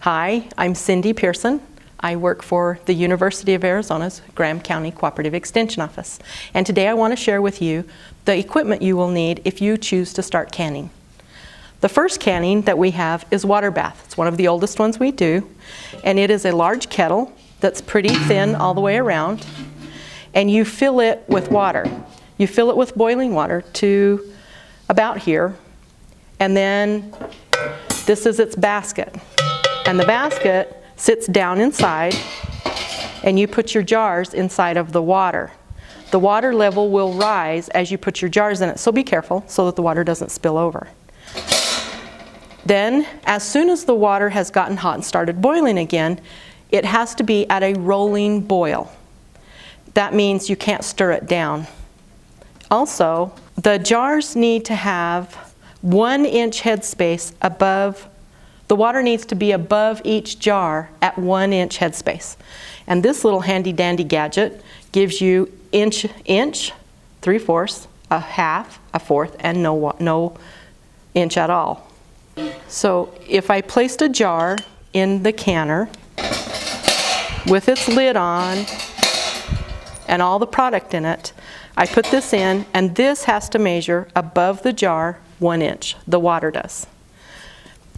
Hi, I'm Cindy Pearson. I work for the University of Arizona's Graham County Cooperative Extension Office. And today I want to share with you the equipment you will need if you choose to start canning. The first canning that we have is water bath. It's one of the oldest ones we do. And it is a large kettle that's pretty thin all the way around. And you fill it with water. You fill it with boiling water to about here. And then this is its basket. And the basket sits down inside, and you put your jars inside of the water. The water level will rise as you put your jars in it, so be careful so that the water doesn't spill over. Then, as soon as the water has gotten hot and started boiling again, it has to be at a rolling boil. That means you can't stir it down. Also, the jars need to have 1 inch headspace above. The water needs to be above each jar at 1 inch headspace. And this little handy dandy gadget gives you inch, 3/4, a half, a fourth, and no inch at all. So if I placed a jar in the canner with its lid on and all the product in it, I put this in, and this has to measure above the jar 1 inch. The water does.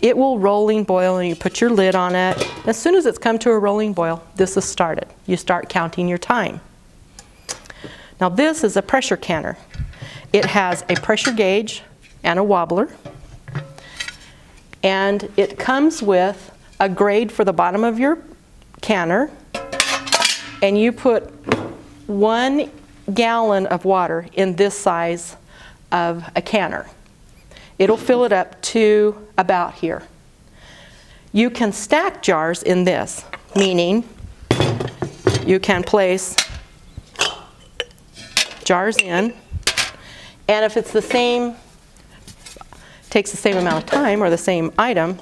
It will rolling boil, and you put your lid on it. As soon as it's come to a rolling boil, this is started. You start counting your time. Now this is a pressure canner. It has a pressure gauge and a wobbler. And it comes with a grade for the bottom of your canner. And you put 1 gallon of water in this size of a canner. It'll fill it up to about here. You can stack jars in this, meaning you can place jars in, and if it's the same, takes the same amount of time or the same item,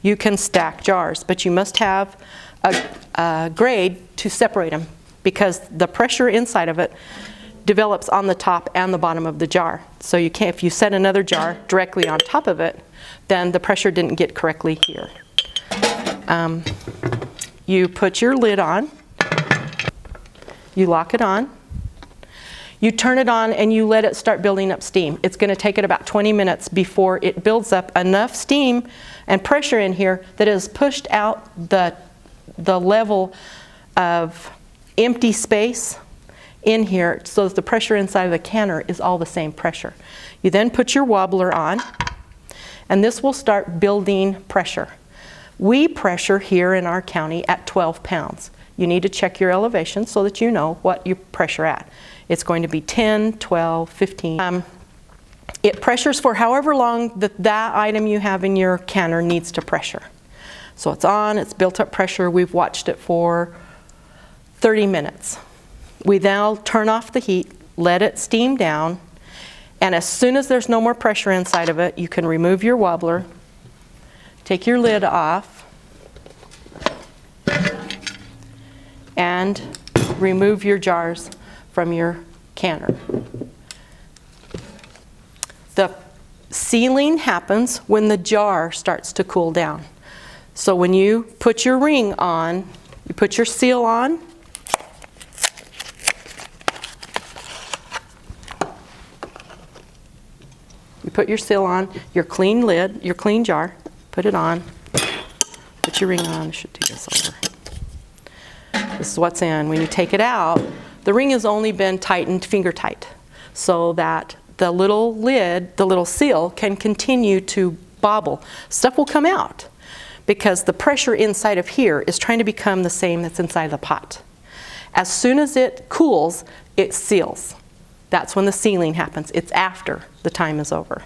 you can stack jars, but you must have a grade to separate them because the pressure inside of it develops on the top and the bottom of the jar. So you can't, if you set another jar directly on top of it, then the pressure didn't get correctly here. You put your lid on, you lock it on, you turn it on, and you let it start building up steam. It's going to take it about 20 minutes before it builds up enough steam and pressure in here that it has pushed out the level of empty space in here so that the pressure inside of the canner is all the same pressure. You then put your wobbler on, and this will start building pressure. We pressure here in our county at 12 pounds. You need to check your elevation so that you know what you pressure at. It's going to be 10, 12, 15. It pressures for however long that item you have in your canner needs to pressure. So it's on, it's built up pressure. We've watched it for 30 minutes. We now turn off the heat, let it steam down, and as soon as there's no more pressure inside of it, you can remove your wobbler, take your lid off, and remove your jars from your canner. The sealing happens when the jar starts to cool down. So when you put your ring on, you put your seal on, you put your seal on, your clean lid, your clean jar, put it on, put your ring on. I should do this over. This is what's in. When you take it out, the ring has only been tightened finger tight so that the little lid, the little seal, can continue to bobble. Stuff will come out because the pressure inside of here is trying to become the same that's inside the pot. As soon as it cools, it seals. That's when the sealing happens. It's after the time is over.